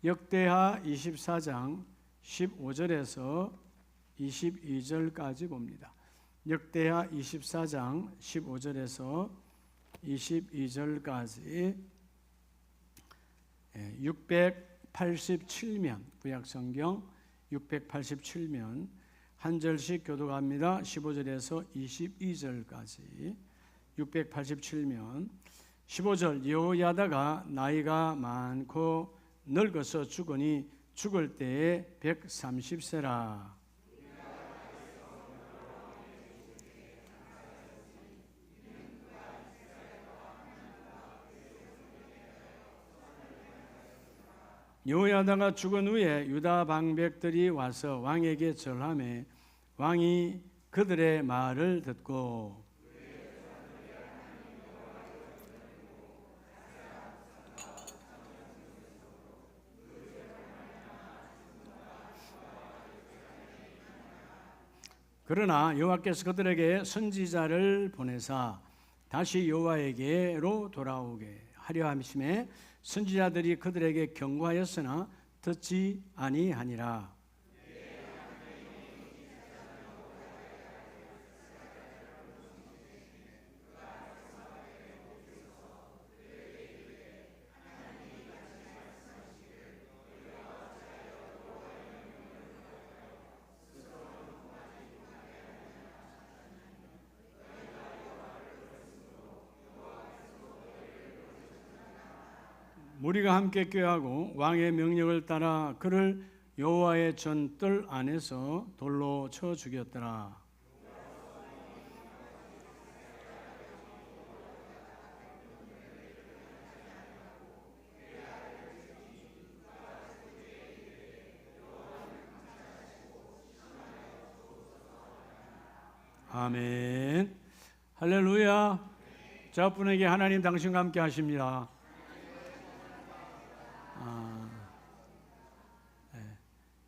역대하 24장 15절에서 22절까지 봅니다. 역대하 24장 15절에서 22절까지 687면 구약성경 687면 한 절씩 교독합니다. 15절에서 22절까지 687면 15절 여호야다가 나이가 많고 늙어서 죽으니 죽을 때에 130세라. 여호야다가 죽은 후에 유다 방백들이 와서 왕에게 절하매 왕이 그들의 말을 듣고 그러나 여호와께서 그들에게 선지자를 보내사 다시 여호와에게로 돌아오게 하려 하심에 선지자들이 그들에게 경고하였으나 듣지 아니하니라. 무리가 함께 꾀하고 왕의 명령을 따라 그를 여호와의 전뜰 안에서 돌로 쳐 죽였더라. 아멘. 할렐루야. 저분에게 하나님 당신과 함께 하십니다.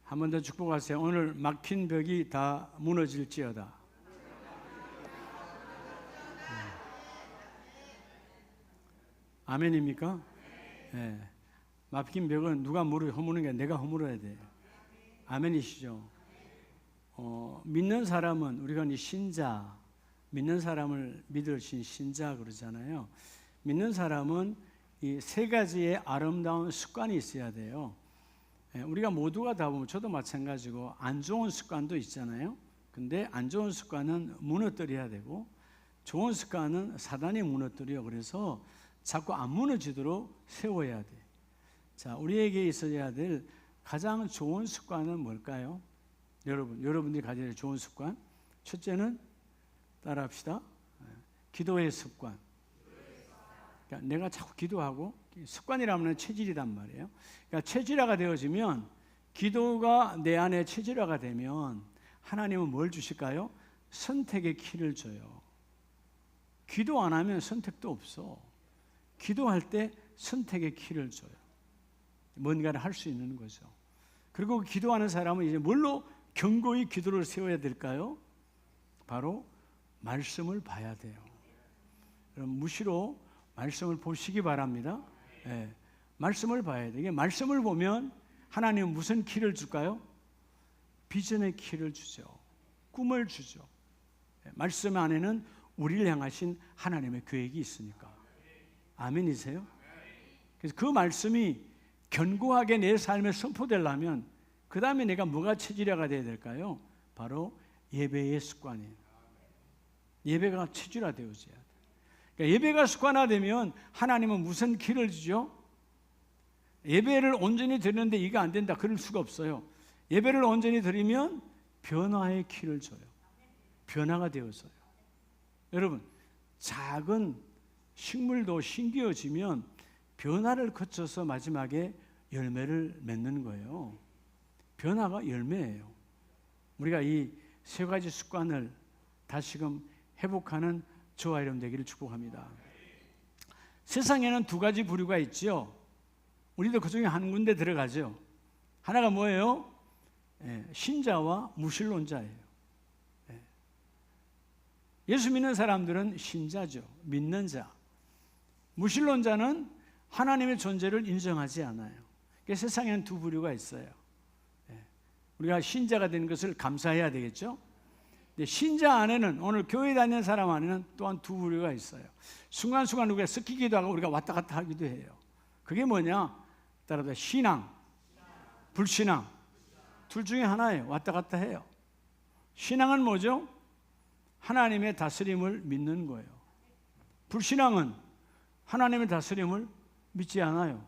한 번 더 축복하세요. 오늘 막힌 벽이 다 무너질지어다. 아멘입니까? 네. 막힌 벽은 누가 허무는 게 내가 허물어야 돼요. 아멘이시죠? 믿는 사람은 우리가 신자, 믿는 사람을 믿으신 신자 그러잖아요. 믿는 사람은 이 세 가지의 아름다운 습관이 있어야 돼요. 우리가 모두가 다 보면 저도 마찬가지고 안 좋은 습관도 있잖아요. 근데 안 좋은 습관은 무너뜨려야 되고 좋은 습관은 사단이 무너뜨려. 그래서 자꾸 안 무너지도록 세워야 돼. 자, 우리에게 있어야 될 가장 좋은 습관은 뭘까요? 여러분들이 가져야 될 좋은 습관. 첫째는 따라합시다. 기도의 습관. 그러니까 내가 자꾸 기도하고 습관이라면 체질이란 말이에요. 그러니까 체질화가 되어지면 기도가 내 안에 체질화가 되면 하나님은 뭘 주실까요? 선택의 키를 줘요. 기도 안 하면 선택도 없어. 기도할 때 선택의 키를 줘요. 뭔가를 할 수 있는 거죠. 그리고 기도하는 사람은 이제 뭘로 견고히 기도를 세워야 될까요? 바로 말씀을 봐야 돼요. 그럼 무시로 말씀을 보시기 바랍니다. 네, 말씀을 봐야 돼요. 말씀을 보면 하나님은 무슨 키를 줄까요? 비전의 키를 주죠. 꿈을 주죠. 네, 말씀 안에는 우리를 향하신 하나님의 계획이 있으니까. 아멘이세요? 그래서 그 말씀이 견고하게 내 삶에 선포되려면 그 다음에 내가 뭐가 체질화가 돼야 될까요? 바로 예배의 습관이에요. 예배가 체질화되어져야 돼요. 그러니까 예배가 습관화되면 하나님은 무슨 키를 주죠? 예배를 온전히 드리는데 이게 안 된다. 그럴 수가 없어요. 예배를 온전히 드리면 변화의 키를 줘요. 변화가 되어서요. 여러분, 작은 식물도 심겨지면 변화를 거쳐서 마지막에 열매를 맺는 거예요. 변화가 열매예요. 우리가 이 세 가지 습관을 다시금 회복하는 저와 여러분 되기를 축복합니다. 세상에는 두 가지 부류가 있죠. 우리도 그 중에 한 군데 들어가죠. 하나가 뭐예요? 신자와 무신론자예요. 예수 믿는 사람들은 신자죠. 믿는 자. 무신론자는 하나님의 존재를 인정하지 않아요. 세상에는 두 부류가 있어요. 우리가 신자가 된 것을 감사해야 되겠죠. 근데 신자 안에는, 오늘 교회 다니는 사람 안에는 또한 두 부류가 있어요. 순간순간 우리가 섞이기도 하고 우리가 왔다 갔다 하기도 해요. 그게 뭐냐? 따라서 신앙, 불신앙, 둘 중에 하나예요. 왔다 갔다 해요. 신앙은 뭐죠? 하나님의 다스림을 믿는 거예요. 불신앙은 하나님의 다스림을 믿지 않아요.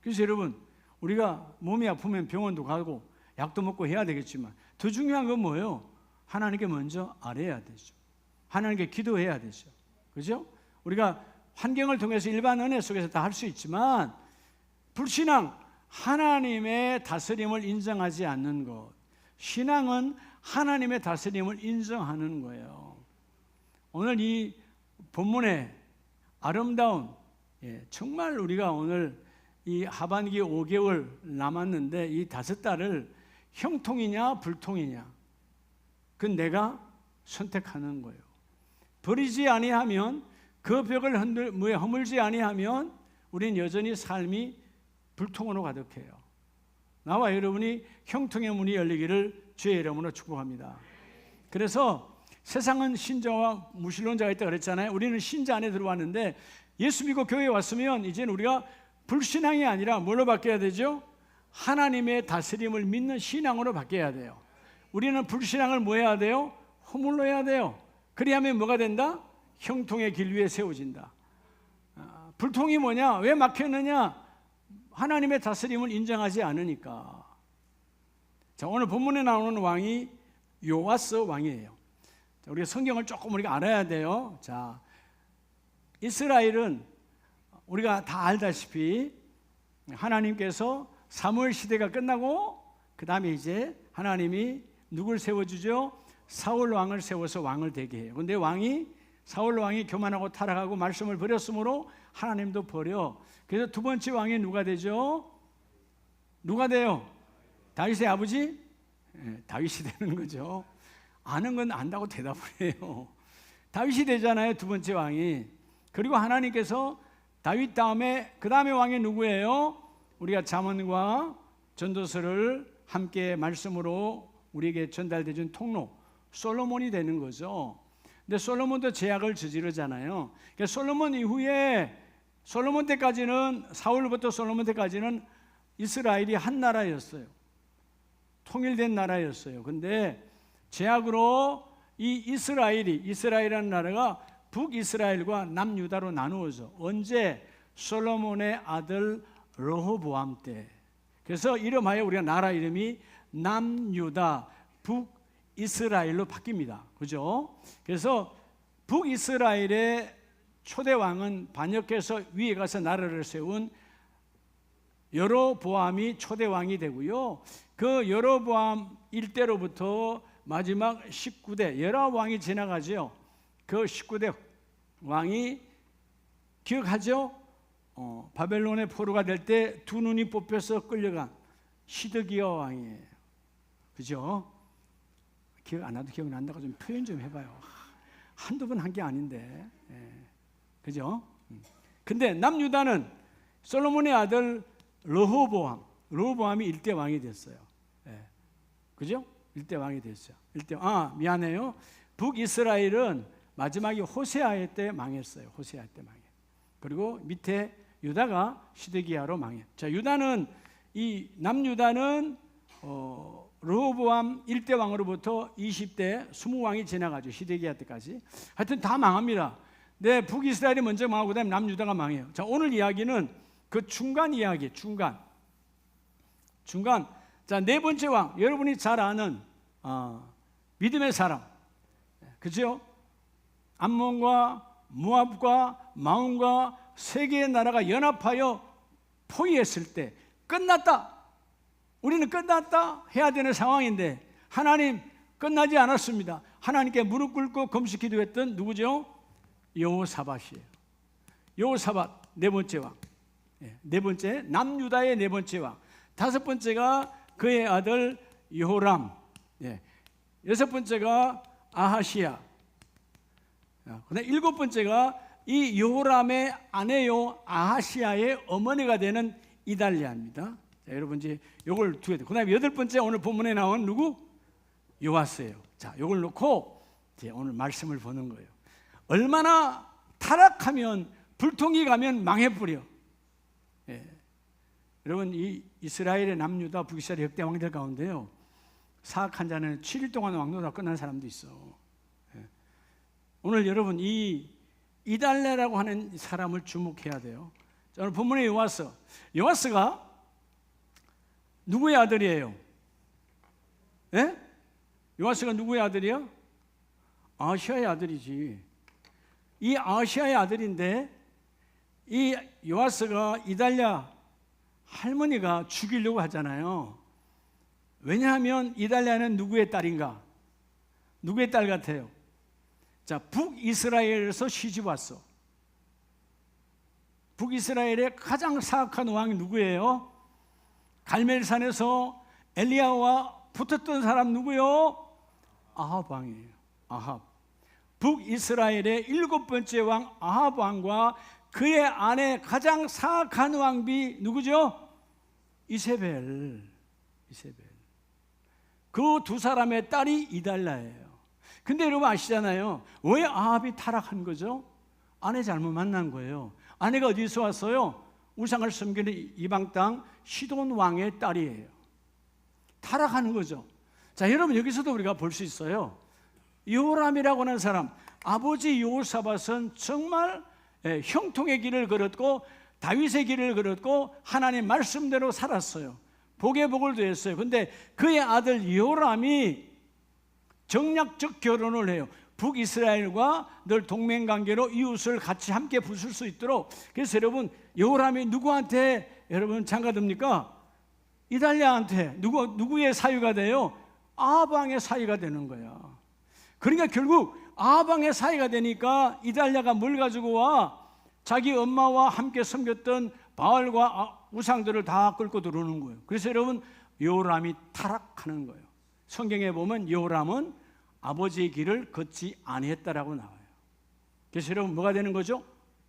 그래서 여러분, 우리가 몸이 아프면 병원도 가고 약도 먹고 해야 되겠지만 더 중요한 건 뭐예요? 하나님께 먼저 알아야 되죠. 하나님께 기도해야 되죠. 그죠? 우리가 환경을 통해서 일반 은혜 속에서 다 할 수 있지만 불신앙, 하나님의 다스림을 인정하지 않는 것. 신앙은 하나님의 다스림을 인정하는 거예요. 오늘 이 본문의 아름다운, 정말 우리가 오늘 이 하반기 5개월 남았는데 이 5달을 형통이냐 불통이냐, 그건 내가 선택하는 거예요. 버리지 아니하면, 그 벽을 허물지 아니하면 우리는 여전히 삶이 불통으로 가득해요. 나와 여러분이 형통의 문이 열리기를 주의 이름으로 축복합니다. 그래서 세상은 신자와 무신론자가 있다고 그랬잖아요. 우리는 신자 안에 들어왔는데 예수 믿고 교회에 왔으면 이제는 우리가 불신앙이 아니라 뭘로 바뀌어야 되죠? 하나님의 다스림을 믿는 신앙으로 바뀌어야 돼요. 우리는 불신앙을 뭐 해야 돼요? 허물러야 돼요. 그리하면 뭐가 된다? 형통의 길 위에 세워진다. 불통이 뭐냐? 왜 막혔느냐? 하나님의 다스림을 인정하지 않으니까. 자, 오늘 본문에 나오는 왕이 요아스 왕이에요. 자, 우리가 성경을 조금 우리가 알아야 돼요. 자, 이스라엘은 우리가 다 알다시피 하나님께서 사무엘 시대가 끝나고 그 다음에 이제 하나님이 누굴 세워주죠? 사울 왕을 세워서 왕을 되게 해요. 그런데 사울 왕이 교만하고 타락하고 말씀을 버렸으므로 하나님도 버려. 그래서 두 번째 왕이 누가 되죠? 누가 돼요? 다윗의 아버지? 다윗이 되는 거죠. 아는 건 안다고 대답을 해요. 다윗이 되잖아요, 두 번째 왕이. 그리고 하나님께서 다윗 다음에 그 다음에 왕이 누구예요? 우리가 잠언과 전도서를 함께 말씀으로 우리에게 전달돼 준 통로 솔로몬이 되는 거죠. 근데 솔로몬도 제약을 저지르잖아요. 그러니까 솔로몬 이후에, 솔로몬 때까지는, 사울부터 솔로몬 때까지는 이스라엘이 한 나라였어요. 통일된 나라였어요. 근데 제약으로 이 이스라엘이라는 나라가 북이스라엘과 남유다로 나누어져. 언제? 솔로몬의 아들 르호보암 때. 그래서 이름하여 우리가 나라 이름이 남유다, 북이스라엘로 바뀝니다. 그죠? 그래서 북이스라엘의 초대 왕은 반역해서 위에 가서 나라를 세운 여로보암이 초대 왕이 되고요. 그 여로보암 일대로부터 마지막 19대 19왕이 지나가죠. 그 19대 왕이 기억하죠? 바벨론의 포로가 될 때 두 눈이 뽑혀서 끌려간 시드기야 왕이에요. 그죠? 기억 안 나도 기억난다고 좀 표현 좀 해봐요. 한두 번 한 게 아닌데. 그죠? 근데 남유다는 솔로몬의 아들 르호보암이 일대 왕이 됐어요. 그죠? 일대 왕이 됐어요. 미안해요. 북이스라엘은 마지막에 호세아 때 망했어요. 호세아 때 망해. 그리고 밑에 유다가 시드기야로 망해. 자, 남유다는 르호보암 1대 왕으로부터 20대 20왕이 지나가죠. 시드기야 때까지. 하여튼 다 망합니다. 네, 북이스라엘이 먼저 망하고 그다음에 남유다가 망해요. 자, 오늘 이야기는 그 중간 이야기, 중간. 자, 네 번째 왕, 여러분이 잘 아는 믿음의 사람. 그죠? 암몬과 모압과 마온과 세 개의 나라가 연합하여 포위했을 때 끝났다. 우리는 끝났다 해야 되는 상황인데 하나님 끝나지 않았습니다. 하나님께 무릎 꿇고 금식 기도했던 누구죠? 여호사밧이에요. 여호사밧 네 번째 왕. 네 번째, 남유다의 네 번째 왕. 다섯 번째가 그의 아들 여호람. 여섯 번째가 아하시야. 그다음 일곱 번째가 이 여호람의 아내요 아하시야의 어머니가 되는 이달랴입니다. 자, 여러분 이제 요걸 두게 돼. 그다음에 8번째 오늘 본문에 나온 누구? 요아스예요. 자, 요걸 놓고 이제 오늘 말씀을 보는 거예요. 얼마나 타락하면 불통이 가면 망해버려. 예. 여러분 이 이스라엘의 남유다 북이스라엘 역대 왕들 가운데요, 사악한 자는 7일 동안 왕노다 끝난 사람도 있어. 예. 오늘 여러분 이 이달랴라고 하는 사람을 주목해야 돼요. 자, 오늘 본문에 요아스가 누구의 아들이에요? 예? 요아스가 누구의 아들이야? 아시아의 아들이지. 이 아시아의 아들인데 이 요아스가 이달랴 할머니가 죽이려고 하잖아요. 왜냐하면 이달랴는 누구의 딸인가? 누구의 딸 같아요? 자, 북이스라엘에서 시집 왔어. 북이스라엘의 가장 사악한 왕이 누구예요? 갈멜산에서 엘리야와 붙었던 사람 누구요? 아합 왕이에요. 아합. 북이스라엘의 7번째 왕 아합 왕과 그의 아내 가장 사악한 왕비 누구죠? 이세벨. 그 두 사람의 딸이 이달랴예요. 근데 여러분 아시잖아요. 왜 아합이 타락한 거죠? 아내 잘못 만난 거예요. 아내가 어디서 왔어요? 우상을 섬기는 이방 땅 시돈 왕의 딸이에요. 타락하는 거죠. 자, 여러분 여기서도 우리가 볼 수 있어요. 요람이라고 하는 사람, 아버지 여호사밧은 정말 형통의 길을 걸었고 다윗의 길을 걸었고 하나님 말씀대로 살았어요. 복의 복을 더했어요. 근데 그의 아들 요람이 정략적 결혼을 해요. 북이스라엘과 늘 동맹관계로 이웃을 같이 함께 부술 수 있도록. 그래서 여러분 요람이 누구한테 여러분 장가듭니까? 이달랴한테. 누구의 사유가 돼요? 아합 왕의 사유가 되는 거야. 그러니까 결국 아합 왕의 사유가 되니까 이달랴가 뭘 가지고 와? 자기 엄마와 함께 섬겼던 바알과 우상들을 다 끌고 들어오는 거예요. 그래서 여러분 요람이 타락하는 거예요. 성경에 보면 요람은 아버지의 길을 걷지 아니했다라고 나와요. 그래서 여러분 뭐가 되는 거죠?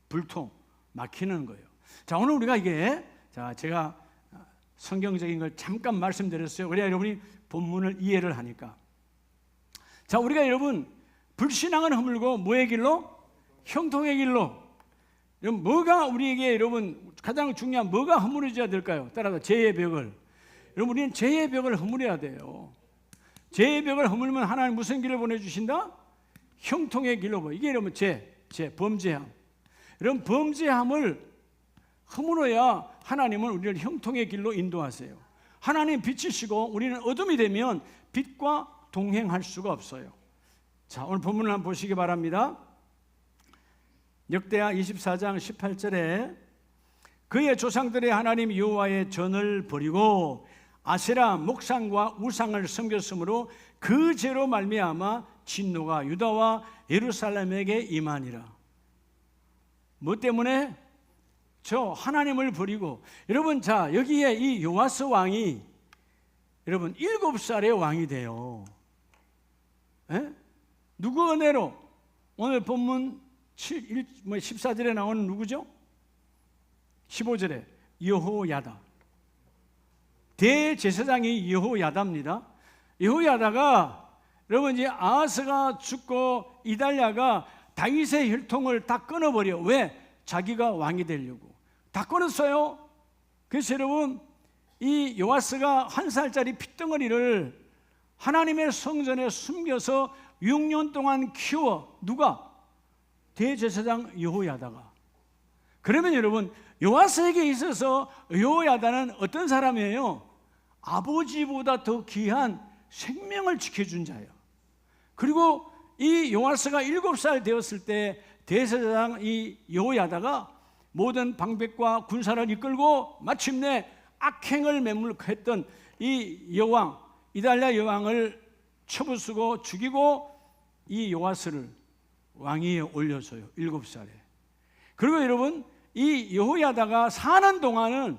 불통, 막히는 거예요. 자, 오늘 우리가 이게 제가 성경적인 걸 잠깐 말씀드렸어요. 그래야 여러분이 본문을 이해를 하니까. 자, 우리가 여러분 불신앙은 허물고 뭐의 길로? 형통의 길로. 여러분 뭐가 우리에게 여러분 가장 중요한 뭐가 허물어져야 될까요? 따라서 죄의 벽을. 여러분 우리는 죄의 벽을 허물어야 돼요. 죄의 벽을 허물면 하나님 무슨 길을 보내주신다? 형통의 길로. 이게 여러분 범죄함. 여러분 범죄함을 허물어야 하나님은 우리를 형통의 길로 인도하세요. 하나님 빛이시고 우리는 어둠이 되면 빛과 동행할 수가 없어요. 자, 오늘 본문을 한번 보시기 바랍니다. 역대하 24장 18절에 그의 조상들의 하나님 여호와의 전을 버리고 아세라 목상과 우상을 섬겼으므로 그 죄로 말미암아 진노가 유다와 예루살렘에게 임하니라. 뭐 때문에? 저 하나님을 버리고. 여러분 자 여기에 이 요아스 왕이 여러분 7살의 왕이 돼요. 에? 누구 은혜로? 오늘 본문 14절에 나오는 누구죠? 15절에 여호야다. 대제사장이 여호야다입니다. 여호야다가 여러분 이제 아하스가 죽고 이달랴가 다윗의 혈통을 다 끊어버려. 왜? 자기가 왕이 되려고 다 끊었어요. 그래서 여러분 이 요아스가 1살짜리 핏덩어리를 하나님의 성전에 숨겨서 6년 동안 키워. 누가? 대제사장 여호야다가. 그러면 여러분 요아스에게 있어서 여호야다는 어떤 사람이에요? 아버지보다 더 귀한 생명을 지켜준 자예요. 그리고 이 요아스가 7살 되었을 때 대제사장 이 여호야다가 모든 방백과 군사를 이끌고 마침내 악행을 매물했던 이 여왕 이달랴 여왕을 쳐부수고 죽이고 이 요아스를 왕위에 올려줘요. 7살에. 그리고 여러분 이 여호야다가 사는 동안은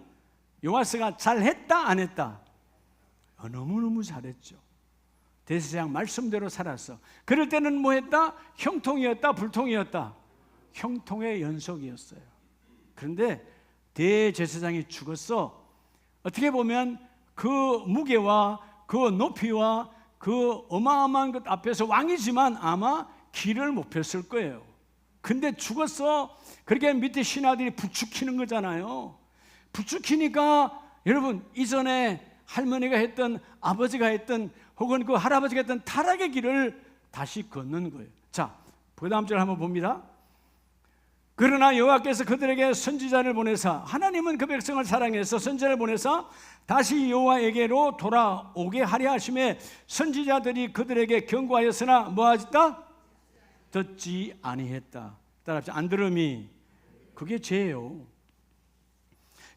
요아스가 잘했다 안 했다? 너무너무 잘했죠. 대제사장 말씀대로 살았어. 그럴 때는 뭐 했다? 형통이었다 불통이었다? 형통의 연속이었어요. 그런데 대제사장이 죽었어. 어떻게 보면 그 무게와 그 높이와 그 어마어마한 것 앞에서 왕이지만 아마 길을 못 폈을 거예요. 근데 죽었어. 그렇게 밑에 신하들이 부추기는 거잖아요. 부추기니까 여러분, 이전에 할머니가 했던, 아버지가 했던, 혹은 그 할아버지가 했던 타락의 길을 다시 걷는 거예요. 자, 그 다음 절 한번 봅니다. 그러나 여호와께서 그들에게 선지자를 보내사, 하나님은 그 백성을 사랑해서 선지자를 보내사 다시 여호와에게로 돌아오게 하려 하심에 선지자들이 그들에게 경고하였으나 뭐하였다? 듣지 아니했다. 따라합시다. 안 들음이 그게 죄예요.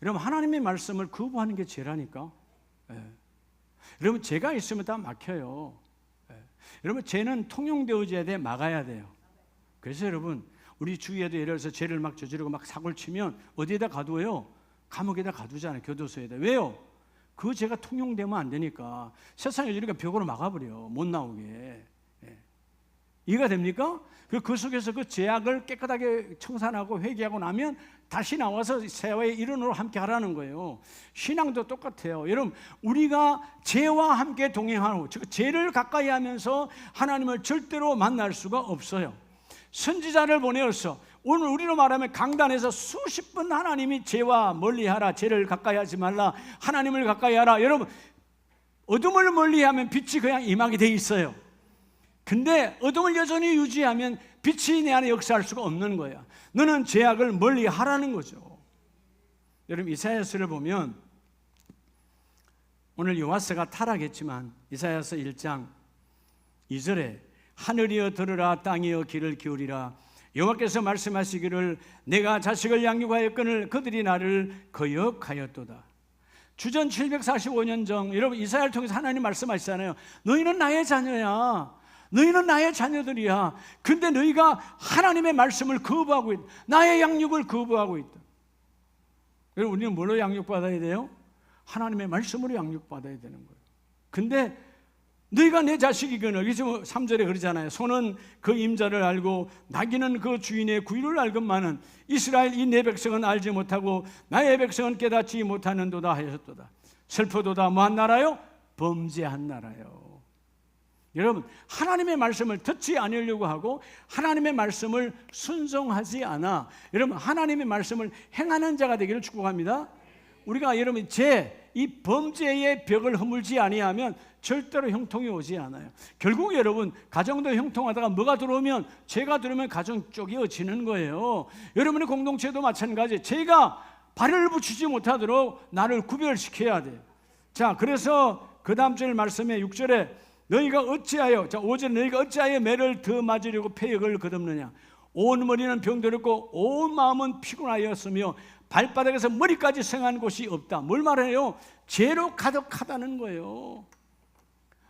여러분, 하나님의 말씀을 거부하는 게 죄라니까. 여러분, 죄가 있으면 다 막혀요. 여러분, 죄는 통용되어져야 돼, 막아야 돼요. 그래서 여러분, 우리 주위에도 예를 들어서 죄를 막 저지르고 막 사고를 치면 어디에다 가두어요? 감옥에다 가두잖아요. 교도소에다. 왜요? 그 죄가 통용되면 안 되니까. 세상에 저리가 벽으로 막아버려, 못 나오게. 이해가 됩니까? 그 속에서 그 죄악을 깨끗하게 청산하고 회개하고 나면 다시 나와서 새와의 일원으로 함께 하라는 거예요. 신앙도 똑같아요. 여러분, 우리가 죄와 함께 동행하고, 즉 죄를 가까이 하면서 하나님을 절대로 만날 수가 없어요. 선지자를 보내었어. 오늘 우리로 말하면 강단에서 수십 번 하나님이 죄와 멀리하라, 죄를 가까이 하지 말라, 하나님을 가까이 하라. 여러분, 어둠을 멀리하면 빛이 그냥 임하게 돼 있어요. 근데 어둠을 여전히 유지하면 빛이 내 안에 역사할 수가 없는 거야. 너는 죄악을 멀리하라는 거죠. 여러분, 이사야서를 보면 오늘 요아스가 타락했지만 이사야서 1장 2절에 하늘이여 들으라, 땅이여 귀를 기울이라, 여호와께서 말씀하시기를 내가 자식을 양육하였거늘 그들이 나를 거역하였도다. 주전 745년 전 여러분, 이사야를 통해서 하나님 말씀하시잖아요. 너희는 나의 자녀야. 너희는 나의 자녀들이야. 근데 너희가 하나님의 말씀을 거부하고 있다. 나의 양육을 거부하고 있다. 여러분, 우리는 뭘로 양육받아야 돼요? 하나님의 말씀으로 양육받아야 되는 거예요. 근데 너희가 내 자식이거늘, 여기 3절에 그러잖아요. 소는 그 임자를 알고 나귀는 그 주인의 구유를 알건만은 이스라엘 이 내 백성은 알지 못하고 나의 백성은 깨닫지 못하는도다 하셨도다. 슬프도다. 뭐한 나라요? 범죄한 나라요. 여러분, 하나님의 말씀을 듣지 않으려고 하고 하나님의 말씀을 순종하지 않아. 여러분, 하나님의 말씀을 행하는 자가 되기를 축복합니다. 우리가 여러분 이 범죄의 벽을 허물지 아니하면 절대로 형통이 오지 않아요. 결국 여러분, 가정도 형통하다가 뭐가 들어오면, 죄가 들어오면 가정 쪼개어지는 거예요. 여러분의 공동체도 마찬가지. 죄가 발을 붙이지 못하도록 나를 구별시켜야 돼요. 자, 그래서 그 다음 절 말씀에 6절에 너희가 어찌하여, 자 5절에 너희가 어찌하여 매를 더 맞으려고 폐역을 거듭느냐. 온 머리는 병들었고 온 마음은 피곤하였으며 발바닥에서 머리까지 성한 곳이 없다. 뭘 말해요? 죄로 가득하다는 거예요.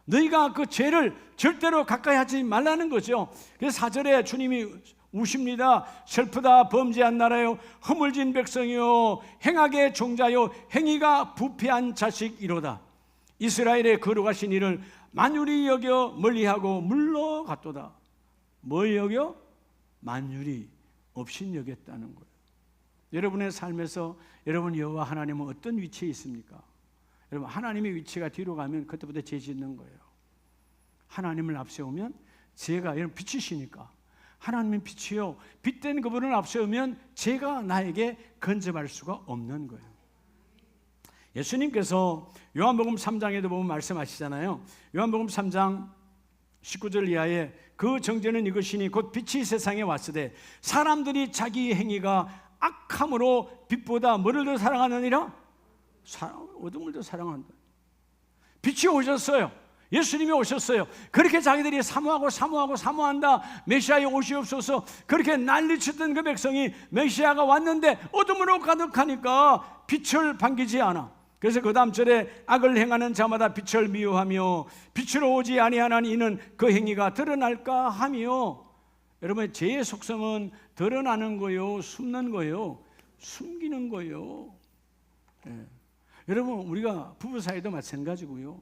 너희가 그 죄를 절대로 가까이 하지 말라는 거죠. 그래서 4절에 주님이 우십니다. 슬프다, 범죄한 나라요, 허물진 백성이요, 행악의 종자요, 행위가 부패한 자식이로다. 이스라엘의 거룩하신 이를 만유리 여겨 멀리하고 물러갔도다. 뭘 여겨? 만유리 없인 여겼다는 거예요. 여러분의 삶에서 여러분 여호와 하나님은 어떤 위치에 있습니까? 여러분, 하나님의 위치가 뒤로 가면 그때부터 죄 짓는 거예요. 하나님을 앞세우면 죄가, 여러분 빛이시니까 하나님은 빛이요, 빛된 그분을 앞세우면 죄가 나에게 건져갈 수가 없는 거예요. 예수님께서 요한복음 3장에도 보면 말씀하시잖아요. 요한복음 3장 19절 이하에 그 정죄는 이것이니 곧 빛이 세상에 왔으되 사람들이 자기 행위가 악함으로 빛보다 뭐를 더 사랑하느니라? 어둠을 더 사랑한다. 빛이 오셨어요. 예수님이 오셨어요. 그렇게 자기들이 사모한다. 메시아에 오시옵소서. 그렇게 난리쳤던 그 백성이 메시아가 왔는데 어둠으로 가득하니까 빛을 반기지 않아. 그래서 그 다음 절에 악을 행하는 자마다 빛을 미워하며 빛으로 오지 아니하는 이는 그 행위가 드러날까 하며. 여러분, 죄의 속성은 드러나는 거요, 숨는 거요, 숨기는 거요. 여러분, 우리가 부부 사이도 마찬가지고요.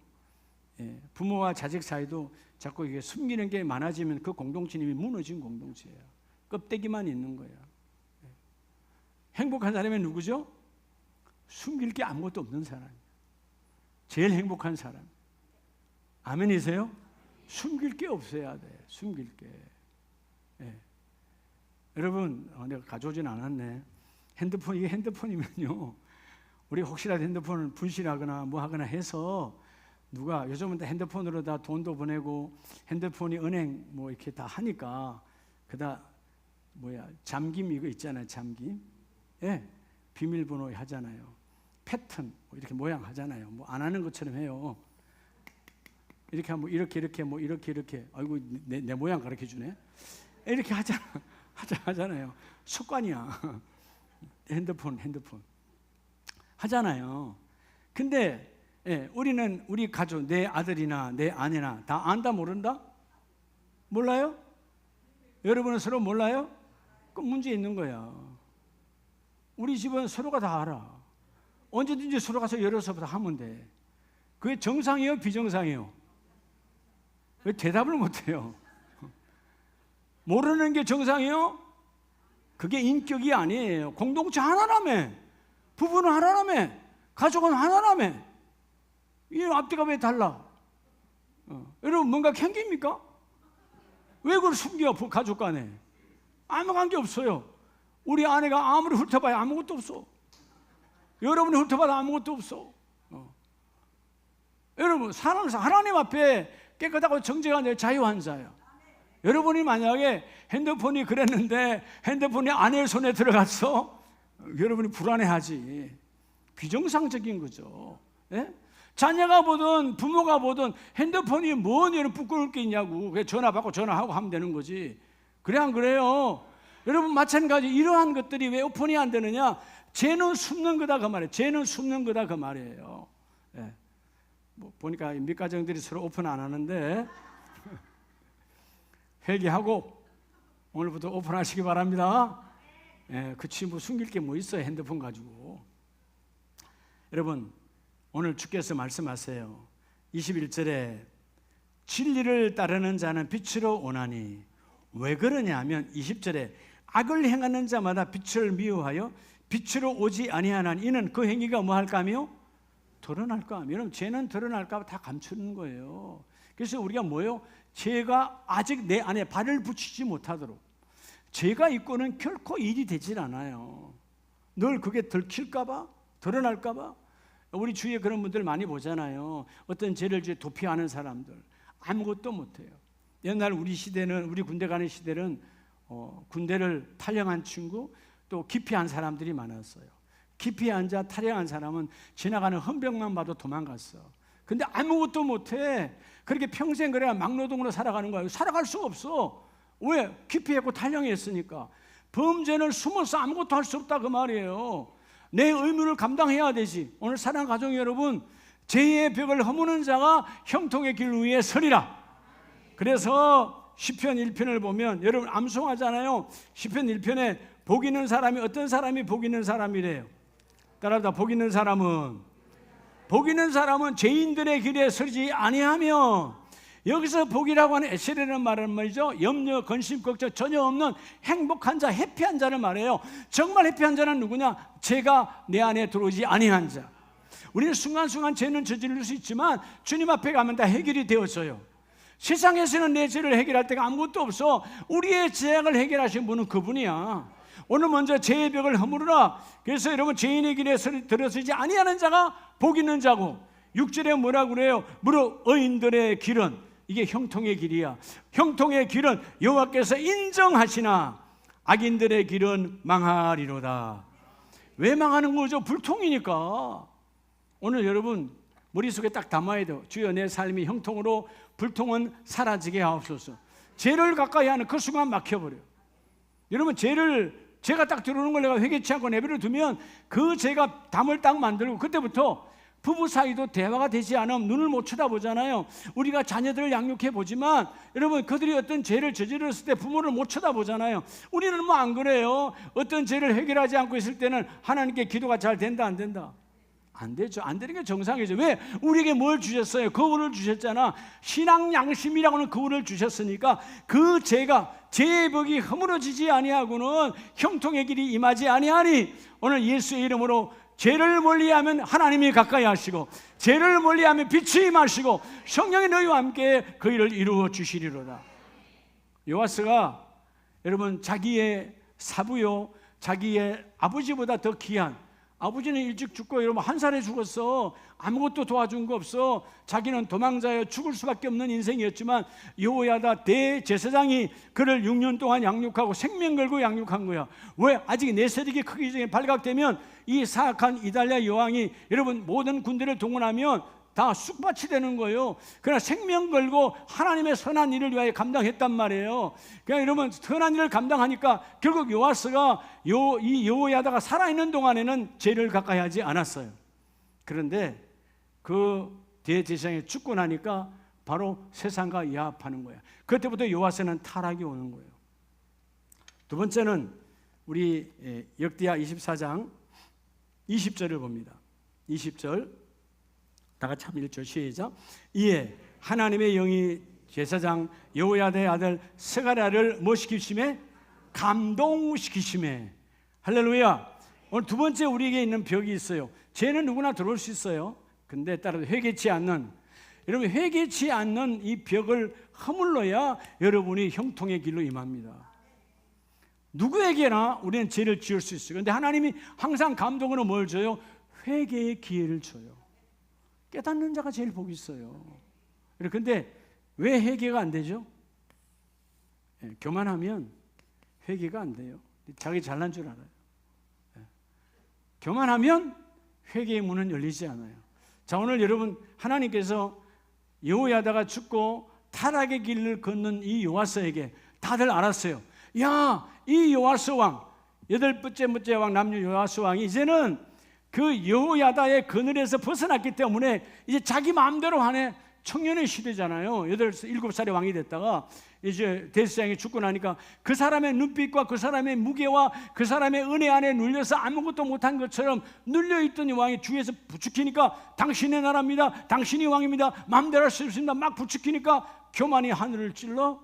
부모와 자식 사이도 자꾸 이게 숨기는 게 많아지면 그 공동체는 무너진 공동체예요. 껍데기만 있는 거예요. 행복한 사람이 누구죠? 숨길 게 아무것도 없는 사람이에요. 제일 행복한 사람. 아멘이세요? 숨길 게 없어야 돼. 숨길 게. 예. 여러분, 내가 가져오진 않았네. 이게 핸드폰이면요, 우리 혹시라도 핸드폰을 분실하거나 뭐 하거나 해서 누가 요즘은 다 핸드폰으로 다 돈도 보내고 핸드폰이 은행 뭐 이렇게 다 하니까 그다 잠김 이거 있잖아요. 잠김. 예. 비밀번호 하잖아요. 패턴 뭐 이렇게 모양 하잖아요. 뭐 안 하는 것처럼 해요. 이렇게 하면 이렇게 아이고 내 모양 가르쳐 주네. 이렇게 하잖아요. 습관이야. 핸드폰 하잖아요. 근데 우리는 우리 가족, 내 아들이나 내 아내나 다 안다 모른다? 몰라요? 여러분은 서로 몰라요? 그 문제 있는 거야. 우리 집은 서로가 다 알아. 언제든지 서로 가서 열어서 하면 돼. 그게 정상이에요? 비정상이에요? 왜 대답을 못해요? 모르는 게 정상이에요? 그게 인격이 아니에요. 공동체 하나라며. 부부는 하나라며. 가족은 하나라며. 이 앞뒤가 왜 달라? 여러분 뭔가 캥깁니까? 왜 그걸 숨겨? 가족 간에 아무 관계 없어요. 우리 아내가 아무리 훑어봐야 아무것도 없어. 여러분이 훑어봐도 아무것도 없어. 여러분 하나님 앞에 깨끗하고 정직한 자유한 자예요. 여러분이 만약에 핸드폰이 그랬는데 핸드폰이 아내의 손에 들어갔어? 여러분이 불안해하지. 비정상적인 거죠. 예? 자녀가 보든 부모가 보든 핸드폰이 뭔 일을 부끄러울 게 있냐고. 그냥 전화 받고 전화하고 하면 되는 거지. 그래 안 그래요? 여러분 마찬가지 이러한 것들이 왜 오픈이 안 되느냐? 죄는 숨는 거다 그 말이에요. 죄는 숨는 거다 그 말이에요. 예. 뭐 보니까 밑가정들이 서로 오픈 안 하는데 회개하고 오늘부터 오픈하시기 바랍니다. 예, 그 친구 숨길 게 뭐 있어요? 핸드폰 가지고. 여러분 오늘 주께서 말씀하세요. 21절에 진리를 따르는 자는 빛으로 오나니 왜 그러냐 하면 20절에 악을 행하는 자마다 빛을 미워하여 빛으로 오지 아니하나니 이는 그 행위가 뭐 할까 하며 드러날까 하며. 여러분 죄는 드러날까 다 감추는 거예요. 그래서 우리가 뭐예요? 죄가 아직 내 안에 발을 붙이지 못하도록, 죄가 있고는 결코 일이 되질 않아요. 늘 그게 들킬까 봐, 드러날까 봐. 우리 주위에 그런 분들 많이 보잖아요. 어떤 죄를 도피하는 사람들 아무것도 못해요. 옛날 우리 시대는, 우리 군대 가는 시대는 군대를 탈영한 친구, 또 기피한 사람들이 많았어요. 깊이 앉아 탈영한 사람은 지나가는 헌병만 봐도 도망갔어. 근데 아무것도 못해. 그렇게 평생 그래야 막노동으로 살아가는 거야. 살아갈 수가 없어. 왜? 기피했고 탈영했으니까. 범죄는 숨어서 아무것도 할 수 없다 그 말이에요. 내 의무를 감당해야 되지. 오늘 사랑하는 가족 여러분, 죄의 벽을 허무는 자가 형통의 길 위에 서리라. 그래서 시편 1편을 보면 여러분 암송하잖아요. 시편 1편에 복 있는 사람이, 어떤 사람이 복 있는 사람이래요? 따라합니다. 복 있는 사람은 죄인들의 길에 서지 아니하며. 여기서 복이라고 하는 에셀이라는 말은 말이죠, 염려, 근심, 걱정 전혀 없는 행복한 자, 해피한 자를 말해요. 정말 해피한 자는 누구냐? 죄가 내 안에 들어오지 아니한 자. 우리는 순간순간 죄는 저지를 수 있지만 주님 앞에 가면 다 해결이 되었어요. 세상에서는 내 죄를 해결할 데가 아무것도 없어. 우리의 죄악을 해결하신 분은 그분이야. 오늘 먼저 죄의 벽을 허무르라. 그래서 여러분 죄인의 길에 들어서지 아니하는 자가 복 있는 자고, 6절에 뭐라고 그래요? 무릇 의인들의 길은, 이게 형통의 길이야. 형통의 길은 여호와께서 인정하시나 악인들의 길은 망하리로다. 왜 망하는 거죠? 불통이니까. 오늘 여러분 머릿속에 딱 담아야 돼요. 주여 내 삶이 형통으로, 불통은 사라지게 하옵소서. 죄를 가까이 하는 그 순간 막혀버려요. 여러분 죄가 딱 들어오는 걸 내가 회개치 않고 내버려 두면 그 죄가 담을 딱 만들고, 그때부터 부부 사이도 대화가 되지 않으면 눈을 못 쳐다보잖아요. 우리가 자녀들을 양육해 보지만 여러분 그들이 어떤 죄를 저질렀을 때 부모를 못 쳐다보잖아요. 우리는 뭐 안 그래요. 어떤 죄를 해결하지 않고 있을 때는 하나님께 기도가 잘 된다 안 된다? 안 되죠. 안 되는 게 정상이죠. 왜? 우리에게 뭘 주셨어요? 거울을 주셨잖아. 신앙 양심이라고는 거울을 주셨으니까 그 죄가, 죄의 벽이 허물어지지 아니하고는 형통의 길이 임하지 아니하니 오늘 예수의 이름으로 죄를 멀리하면 하나님이 가까이 하시고, 죄를 멀리하면 빛이 임하시고, 성령이 너희와 함께 그 일을 이루어 주시리로다. 요아스가 여러분 자기의 사부요, 자기의 아버지보다 더 귀한, 아버지는 일찍 죽고 여러분 한 살에 죽었어. 아무것도 도와준 거 없어. 자기는 도망자여 죽을 수밖에 없는 인생이었지만 여호야다 대제사장이 그를 6년 동안 양육하고 생명 걸고 양육한 거야. 왜? 아직 내세력이 크기 전에 발각되면 이 사악한 이달랴 여왕이 여러분 모든 군대를 동원하면 다 쑥밭이 되는 거예요. 그러나 생명 걸고 하나님의 선한 일을 위하여 감당했단 말이에요. 그러니까 여러분 선한 일을 감당하니까 결국 요아스가 이 여호야다가 살아있는 동안에는 죄를 가까이 하지 않았어요. 그런데 그 대제사장이 죽고 나니까 바로 세상과 야합하는 거예요. 그때부터 요아스는 타락이 오는 거예요. 두 번째는 우리 역대하 24장 20절을 봅니다. 20절 다 같이 한번 읽죠. 시작. 이에 하나님의 영이 제사장 여호야다의 아들 스가랴를 뭐 시키심에? 감동시키심에. 할렐루야. 오늘 두 번째 우리에게 있는 벽이 있어요. 죄는 누구나 들어올 수 있어요. 근데 따라서 회개치 않는, 여러분 회개치 않는 이 벽을 허물러야 여러분이 형통의 길로 임합니다. 누구에게나 우리는 죄를 지을 수 있어요. 그런데 하나님이 항상 감동으로 뭘 줘요? 회개의 기회를 줘요. 깨닫는 자가 제일 복이 있어요. 그런데 왜 회개가 안 되죠? 교만하면 회개가 안 돼요. 자기 잘난 줄 알아요. 교만하면 회개의 문은 열리지 않아요. 자, 오늘 여러분 하나님께서 여호야다가 죽고 타락의 길을 걷는 이 요아스에게 다들 알았어요. 야, 이 요아스 왕, 8번째 왕 남유 요아스 왕이 이제는 그 여호야다의 그늘에서 벗어났기 때문에 이제 자기 마음대로 하네. 청년의 시대잖아요. 7살의 왕이 됐다가 이제 대제사장이 죽고 나니까 그 사람의 눈빛과 그 사람의 무게와 그 사람의 은혜 안에 눌려서 아무것도 못한 것처럼 눌려있던 이 왕이 주위에서 부추기니까 당신의 나라입니다, 당신이 왕입니다, 마음대로 할 수 있습니다 막 부추기니까 교만이 하늘을 찔러,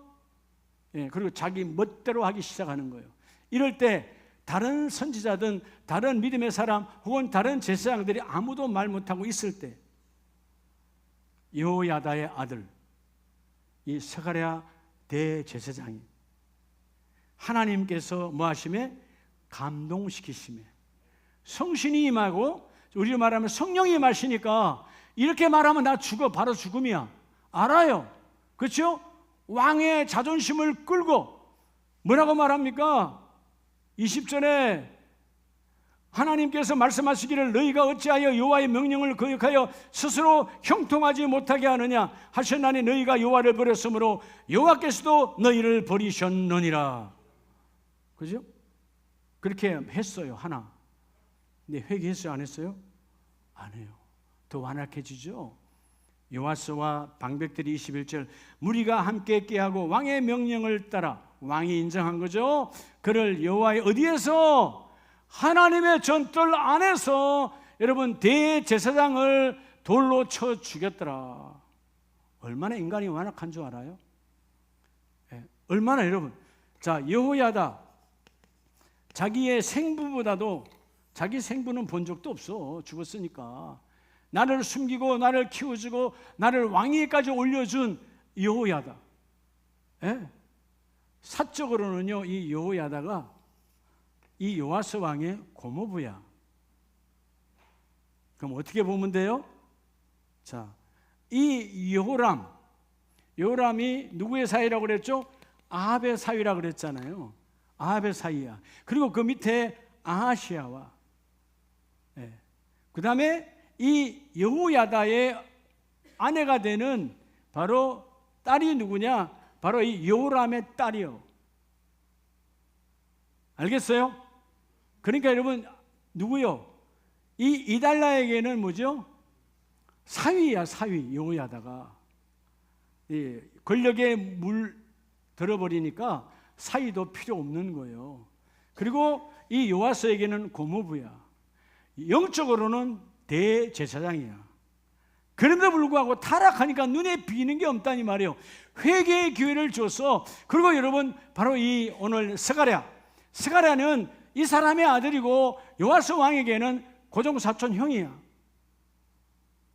그리고 자기 멋대로 하기 시작하는 거예요. 이럴 때 다른 선지자든 다른 믿음의 사람 혹은 다른 제사장들이 아무도 말 못하고 있을 때 여호야다의 아들 이 스가랴 대제사장이 하나님께서 뭐 하심에? 감동시키심에. 성신이 임하고, 우리로 말하면 성령이 임하시니까 이렇게 말하면 나 죽어, 바로 죽음이야. 알아요. 그렇죠? 왕의 자존심을 끌고 뭐라고 말합니까? 20절에 하나님께서 말씀하시기를 너희가 어찌하여 여호와의 명령을 거역하여 스스로 형통하지 못하게 하느냐 하셨나니 너희가 여호와를 버렸으므로 여호와께서도 너희를 버리셨느니라. 그죠? 그렇게 했어요. 하나. 근데 회개했어요? 안 했어요? 안 해요. 더 완악해지죠. 요아스와 방백들이 21절 무리가 함께 깨하고 왕의 명령을 따라, 왕이 인정한 거죠. 그를 여호와의 어디에서? 하나님의 전뜰 안에서 여러분 대제사장을 돌로 쳐 죽였더라. 얼마나 인간이 완악한 줄 알아요? 얼마나 여러분. 자, 여호야다 자기의 생부보다도, 자기 생부는 본 적도 없어. 죽었으니까. 나를 숨기고 나를 키워주고 나를 왕위까지 올려준 여호야다. 사적으로는요, 이 여호야다가 이 요아스 왕의 고모부야. 그럼 어떻게 보면 돼요? 자, 이 여호람이 누구의 사위라고 그랬죠? 아합의 사위라고 그랬잖아요. 아합의 사위야. 그리고 그 밑에 아하시아와, 그 다음에 이 여호야다의 아내가 되는 바로 딸이 누구냐? 바로 이 여호람의 딸이요. 알겠어요? 그러니까 여러분 누구요? 이 이달랴에게는 뭐죠? 사위야, 사위. 여호야다가 권력에 물 들어버리니까 사위도 필요 없는 거예요. 그리고 이 요아스에게는 고모부야. 영적으로는 대제사장이야. 그런데 불구하고 타락하니까 눈에 비는 게 없다니 말이에요. 회개의 기회를 줘서. 그리고 여러분 바로 이 오늘 스가랴는 이 사람의 아들이고 요아스 왕에게는 고종사촌 형이야.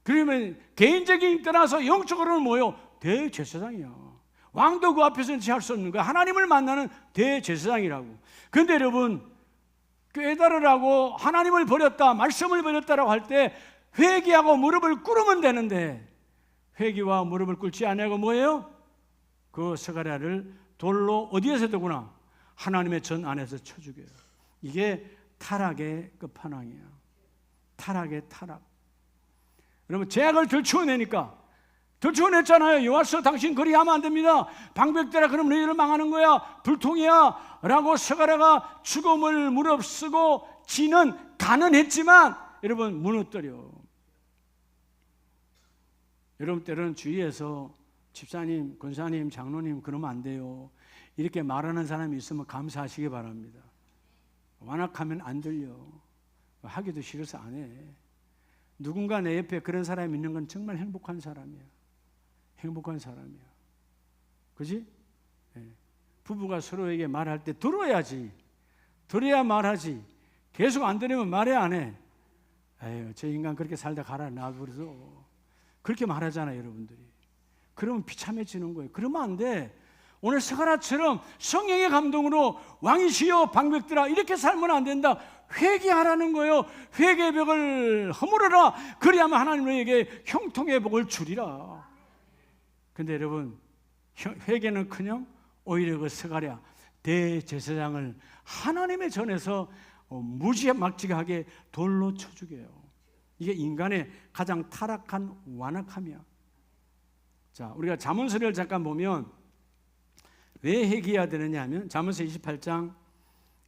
그러면 개인적인 떠나서 영적으로는 뭐요? 대제사장이야. 왕도 그 앞에서는 취할 수 없는 거야. 하나님을 만나는 대제사장이라고. 그런데 여러분, 깨달으라고 하나님을 버렸다, 말씀을 버렸다라고 할 때 회개하고 무릎을 꿇으면 되는데, 회개와 무릎을 꿇지 않냐고 뭐예요? 그 스가랴를 돌로 어디에서 두구나? 하나님의 전 안에서 쳐 죽여요. 이게 타락의 끝판왕이야. 타락의 타락. 여러분, 죄악을 들추어내니까, 들추어냈잖아요. 여호와서 당신 그리 하면 안 됩니다. 방백들아, 그럼 너희를 망하는 거야. 불통이야. 라고 스가랴가 죽음을 무릅쓰고 지는 가난했지만 여러분 무너뜨려. 여러분, 때로는 주위에서 집사님, 권사님, 장로님 그러면 안 돼요, 이렇게 말하는 사람이 있으면 감사하시기 바랍니다. 완악하면 안 들려. 하기도 싫어서 안 해. 누군가 내 옆에 그런 사람이 있는 건 정말 행복한 사람이야. 행복한 사람이야. 그지? 네. 부부가 서로에게 말할 때 들어야지. 들어야 말하지. 계속 안 들으면 말해 안 해? 에휴, 저 인간 그렇게 살다 가라 놔버려서. 그렇게 말하잖아요, 여러분들이. 그러면 비참해지는 거예요. 그러면 안 돼. 오늘 스가랴처럼 성령의 감동으로 왕이시여 방백들아 이렇게 살면 안 된다. 회개하라는 거예요. 회개의 벽을 허물어라. 그리하면 하나님 너에게 형통의 복을 주리라. 근데 여러분, 회개는커녕 오히려 그 스가랴 대제사장을 하나님의 전에서 무지막지하게 돌로 쳐 죽여요. 이게 인간의 가장 타락한 완악함이야. 자, 우리가 잠언서를 잠깐 보면 왜 회개해야 되느냐 하면 잠언서 28장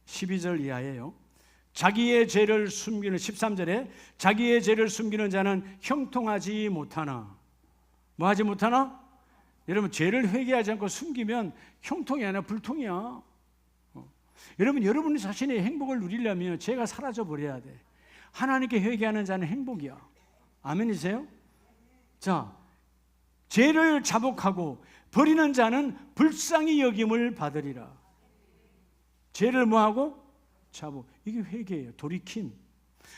12절 이하예요. 자기의 죄를 숨기는 13절에 자기의 죄를 숨기는 자는 형통하지 못하나. 뭐 하지 못하나? 여러분, 죄를 회개하지 않고 숨기면 형통이 아니라 불통이야. 여러분, 여러분 자신의 행복을 누리려면 죄가 사라져 버려야 돼. 하나님께 회개하는 자는 행복이야. 아멘이세요? 자, 죄를 자복하고 버리는 자는 불쌍히 여김을 받으리라. 죄를 뭐하고? 자복. 이게 회개예요. 돌이킴.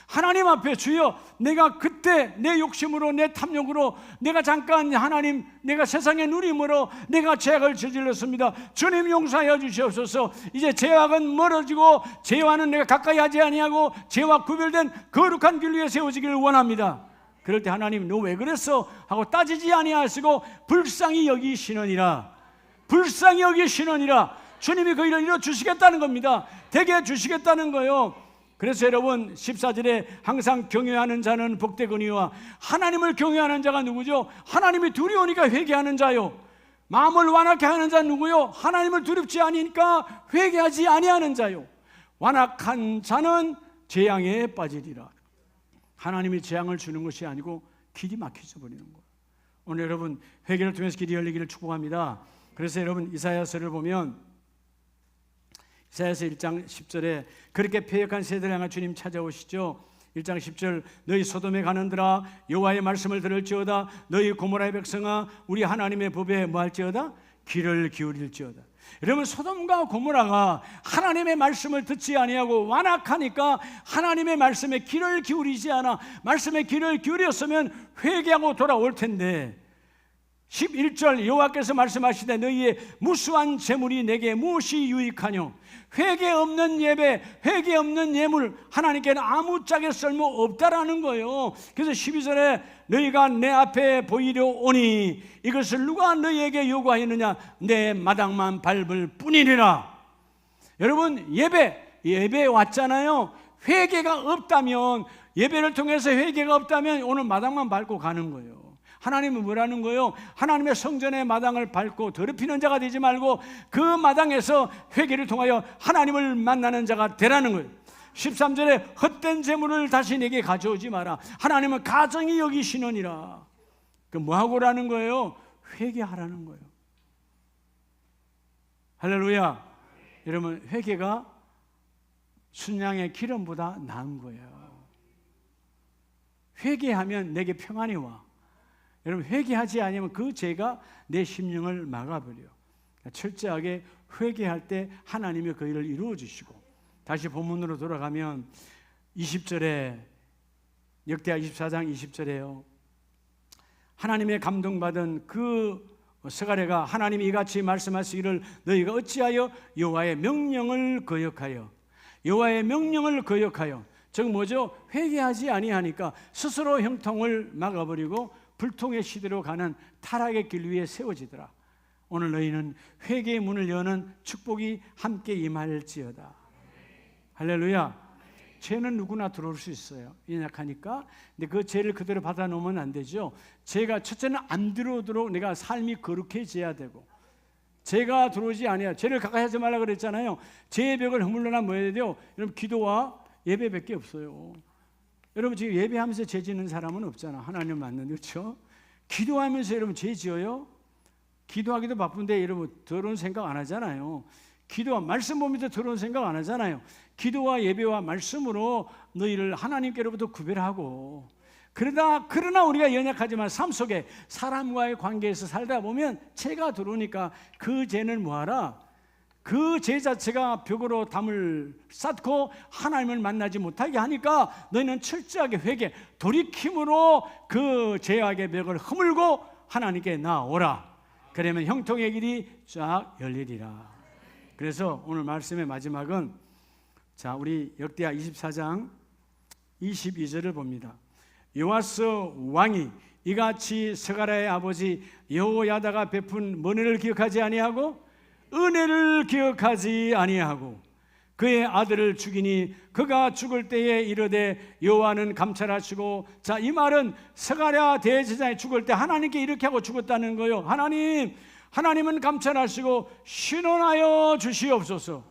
하나님 앞에 주여, 내가 그때 내 욕심으로 내 탐욕으로 내가 잠깐 하나님 내가 세상의 누림으로 내가 죄악을 저질렀습니다. 주님 용서하여 주시옵소서. 이제 죄악은 멀어지고 죄와는 내가 가까이 하지 아니하고 죄와 구별된 거룩한 길 위에 세워지기를 원합니다. 그럴 때 하나님 너 왜 그랬어? 하고 따지지 아니하시고 불쌍히 여기시느니라. 불쌍히 여기시느니라. 주님이 그 일을 이뤄주시겠다는 겁니다. 되게 해주시겠다는 거예요. 그래서 여러분 14절에 항상 경외하는 자는 복되거니와 하나님을 경외하는 자가 누구죠? 하나님이 두려우니까 회개하는 자요. 마음을 완악해 하는 자는 누구요? 하나님을 두렵지 않으니까 회개하지 아니하는 자요. 완악한 자는 재앙에 빠지리라. 하나님이 재앙을 주는 것이 아니고 길이 막혀져 버리는 거예요. 오늘 여러분 회개를 통해서 길이 열리기를 축복합니다. 그래서 여러분 이사야서를 보면 이사야서 1장 10절에 그렇게 패역한 세대를 향한 주님 찾아오시죠. 1장 10절 너희 소돔에 가는들아 여호와의 말씀을 들을지어다. 너희 고모라의 백성아 우리 하나님의 법에 뭐할지어다? 귀를 기울일지어다. 여러분 소돔과 고모라가 하나님의 말씀을 듣지 아니하고 완악하니까 하나님의 말씀에 귀를 기울이지 않아. 말씀에 귀를 기울였으면 회개하고 돌아올 텐데 11절 여호와께서 말씀하시되 너희의 무수한 재물이 내게 무엇이 유익하뇨? 회개 없는 예배, 회개 없는 예물 하나님께는 아무짝에 쓸모 없다라는 거예요. 그래서 12절에 너희가 내 앞에 보이려 오니 이것을 누가 너희에게 요구하였느냐? 내 마당만 밟을 뿐이니라. 여러분 예배에 왔잖아요. 회개가 없다면 예배를 통해서 회개가 없다면 오늘 마당만 밟고 가는 거예요. 하나님은 뭐라는 거예요? 하나님의 성전의 마당을 밟고 더럽히는 자가 되지 말고 그 마당에서 회개를 통하여 하나님을 만나는 자가 되라는 거예요. 13절에 헛된 재물을 다시 내게 가져오지 마라. 하나님은 가정이 여기시느니라. 그 뭐하고라는 거예요? 회개하라는 거예요. 할렐루야. 여러분 회개가 순양의 기름보다 나은 거예요. 회개하면 내게 평안이 와. 여러분 회개하지 않으면 그 죄가 내 심령을 막아버려. 그러니까 철저하게 회개할 때 하나님이 그 일을 이루어 주시고. 다시 본문으로 돌아가면 20절에 역대하 24장 20절에요. 하나님의 감동받은 그 스가랴가 하나님이 이같이 말씀하시기를 너희가 어찌하여 여호와의 명령을 거역하여 여호와의 명령을 거역하여 즉 뭐죠? 회개하지 아니하니까 스스로 형통을 막아버리고 불통의 시대로 가는 타락의 길 위에 세워지더라. 오늘 너희는 회개의 문을 여는 축복이 함께 임할지어다. 할렐루야. 죄는 누구나 들어올 수 있어요. 연약하니까. 근데 그 죄를 그대로 받아놓으면 안 되죠. 죄가 첫째는 안 들어오도록 내가 삶이 거룩해져야 되고, 죄가 들어오지 아니야. 죄를 가까이 하지 말라 그랬잖아요. 죄의 벽을 허물러나 뭐 해야 돼요? 여러분 기도와 예배밖에 없어요. 여러분 지금 예배하면서 죄 짓는 사람은 없잖아. 하나님 맞는, 그렇죠? 기도하면서 여러분 죄 지어요? 기도하기도 바쁜데 여러분 더러운 생각 안 하잖아요. 기도와 말씀 보면서 더러운 생각 안 하잖아요. 기도와 예배와 말씀으로 너희를 하나님께로부터 구별하고, 그러나 우리가 연약하지만 삶 속에 사람과의 관계에서 살다 보면 죄가 들어오니까 그 죄는 뭐하라? 그 죄 자체가 벽으로 담을 쌓고 하나님을 만나지 못하게 하니까 너희는 철저하게 회개, 돌이킴으로 그 죄악의 벽을 허물고 하나님께 나오라. 그러면 형통의 길이 쫙 열리리라. 그래서 오늘 말씀의 마지막은 자, 우리 역대하 24장 22절을 봅니다. 요아스 왕이 이같이 스가랴의 아버지 여호야다가 베푼 은혜를 기억하지 아니하고 은혜를 기억하지 아니하고 그의 아들을 죽이니 그가 죽을 때에 이르되 여호와는 감찰하시고, 자, 이 말은 스가랴 대제사장이 죽을 때 하나님께 이렇게 하고 죽었다는 거예요. 하나님은 감찰하시고 신원하여 주시옵소서.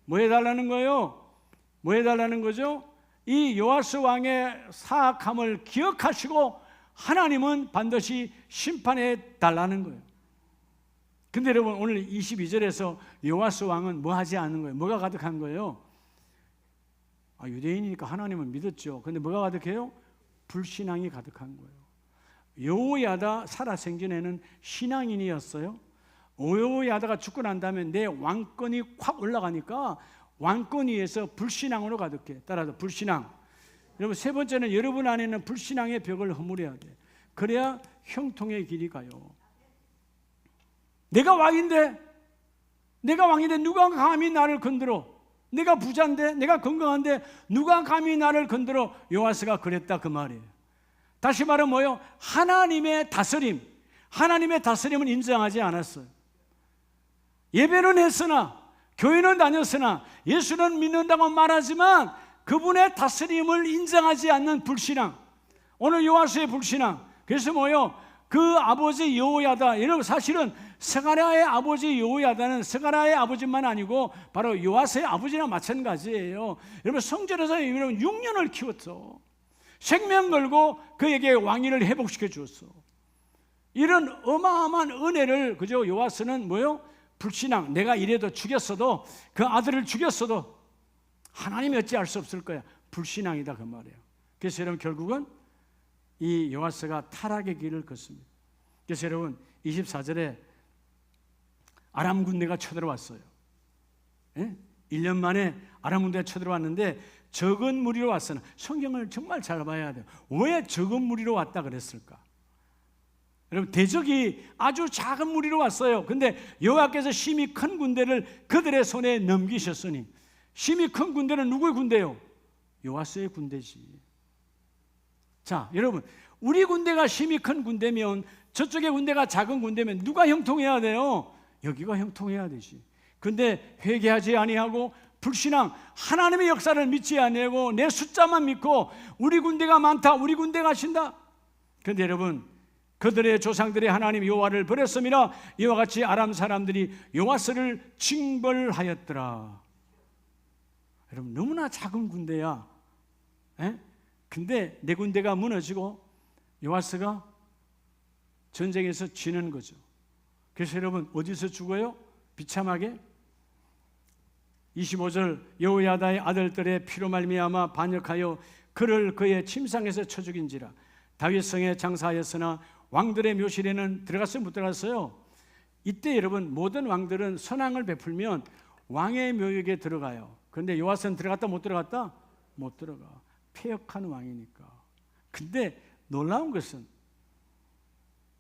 뭐 해달라는 거예요? 뭐 해달라는 거죠? 이 요아스 왕의 사악함을 기억하시고 하나님은 반드시 심판해 달라는 거예요. 근데 여러분 오늘 22절에서 요아스 왕은 뭐 하지 않는 거예요? 뭐가 가득한 거예요? 유대인이니까 하나님을 믿었죠. 근데 뭐가 가득해요? 불신앙이 가득한 거예요. 여호야다 살아생전에는 신앙인이었어요. 여호야다가 죽고 난 다음에 내 왕권이 확 올라가니까 왕권 위에서 불신앙으로 가득해. 따라서 불신앙. 여러분 세 번째는 여러분 안에는 불신앙의 벽을 허물어야 돼. 그래야 형통의 길이 가요. 내가 왕인데 누가 감히 나를 건드려? 내가 부자인데, 내가 건강한데 누가 감히 나를 건드려? 요아스가 그랬다 그 말이에요. 다시 말하면 뭐예요? 하나님의 다스림은 인정하지 않았어요. 예배는 했으나, 교회는 다녔으나, 예수는 믿는다고 말하지만 그분의 다스림을 인정하지 않는 불신앙. 오늘 요아스의 불신앙. 그래서 뭐예요? 그 아버지 여호야다, 여러분 사실은 스가랴의 아버지 여호야다는 스가랴의 아버지만 아니고 바로 요아스의 아버지나 마찬가지예요. 여러분 성전에서 여러분 6년을 키웠어. 생명 걸고 그에게 왕위를 회복시켜 주었어. 이런 어마어마한 은혜를 그저 요아스는 뭐요? 불신앙. 내가 이래도 죽였어도, 그 아들을 죽였어도 하나님이 어찌할 수 없을 거야. 불신앙이다 그 말이에요. 그래서 여러분 결국은 이 요아스가 타락의 길을 걷습니다. 그래서 여러분 24절에 아람 군대가 쳐들어왔어요. 1년 만에 아람 군대가 쳐들어왔는데 적은 무리로 왔으나, 성경을 정말 잘 봐야 돼요. 왜 적은 무리로 왔다 그랬을까? 여러분 대적이 아주 작은 무리로 왔어요. 근데 여호와께서 심히 큰 군대를 그들의 손에 넘기셨으니, 심히 큰 군대는 누구의 군대요? 요아스의 군대지. 자, 여러분 우리 군대가 심히 큰 군대면, 저쪽의 군대가 작은 군대면 누가 형통해야 돼요? 여기가 형통해야 되지. 근데 회개하지 아니하고 불신앙, 하나님의 역사를 믿지 아니하고 내 숫자만 믿고 우리 군대가 많다, 우리 군대가 하신다. 그런데 여러분 그들의 조상들의 하나님 여호와를 버렸음이라 이와 같이 아람 사람들이 요아스를 징벌하였더라. 여러분 너무나 작은 군대야. 근데 내 군대가 무너지고 요아스가 전쟁에서 지는 거죠. 그래서 여러분 어디서 죽어요? 비참하게 25절 여호야다의 아들들의 피로 말미암아 반역하여 그를 그의 침상에서 쳐 죽인지라. 다윗성에 장사하였으나 왕들의 묘실에는 들어갔어요? 못 들어갔어요? 이때 여러분 모든 왕들은 선왕을 베풀면 왕의 묘역에 들어가요. 그런데 요아스는 들어갔다 못 들어갔다? 못 들어가. 폐역한 왕이니까. 근데 놀라운 것은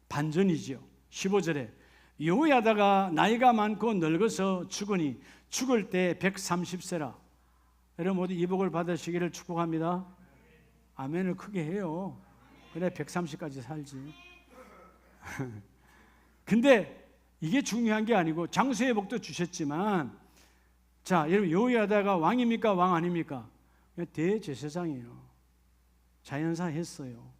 반전이지요. 15절에 여호야다가 나이가 많고 늙어서 죽으니 죽을 때 130세라. 여러분 모두 이 복을 받으시기를 축복합니다. 아멘을 크게 해요. 그래 130까지 살지. 근데 이게 중요한 게 아니고 장수의 복도 주셨지만, 자 여러분 여호야다가 왕입니까 왕 아닙니까? 대제사장이에요. 자연사 했어요.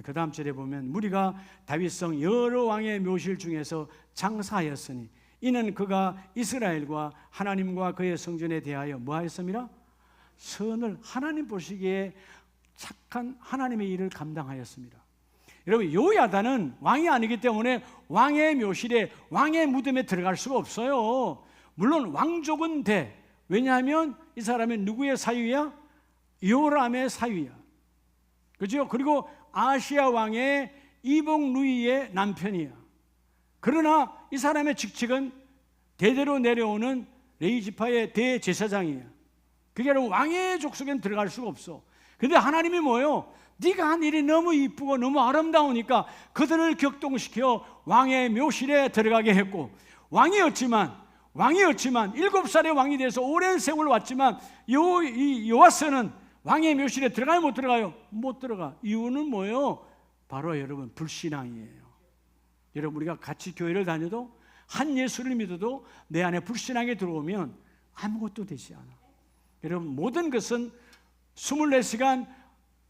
그 다음 절에 보면 무리가 다윗성 여러 왕의 묘실 중에서 장사하였으니 이는 그가 이스라엘과 하나님과 그의 성전에 대하여 뭐하였습니까? 선을, 하나님 보시기에 착한 하나님의 일을 감당하였습니다. 여러분 여호야다는 왕이 아니기 때문에 왕의 묘실에 왕의 무덤에 들어갈 수가 없어요. 물론 왕족은 돼. 왜냐하면 이 사람은 누구의 사위야? 요람의 사위야. 그죠? 그리고 아시아 왕의 이복 누이의 남편이야. 그러나 이 사람의 직책은 대대로 내려오는 레위지파의 대제사장이야. 그게 바로 왕의 족속에는 들어갈 수가 없어. 근데 하나님이 뭐예요? 네가 한 일이 너무 이쁘고 너무 아름다우니까 그들을 격동시켜 왕의 묘실에 들어가게 했고, 왕이었지만 7살의 왕이 돼서 오랜 세월 왔지만 요아스는 왕의 묘실에 들어가요 못 들어가요? 못 들어가. 이유는 뭐예요? 바로 여러분 불신앙이에요. 여러분 우리가 같이 교회를 다녀도 한 예수를 믿어도 내 안에 불신앙이 들어오면 아무것도 되지 않아. 여러분 모든 것은 24시간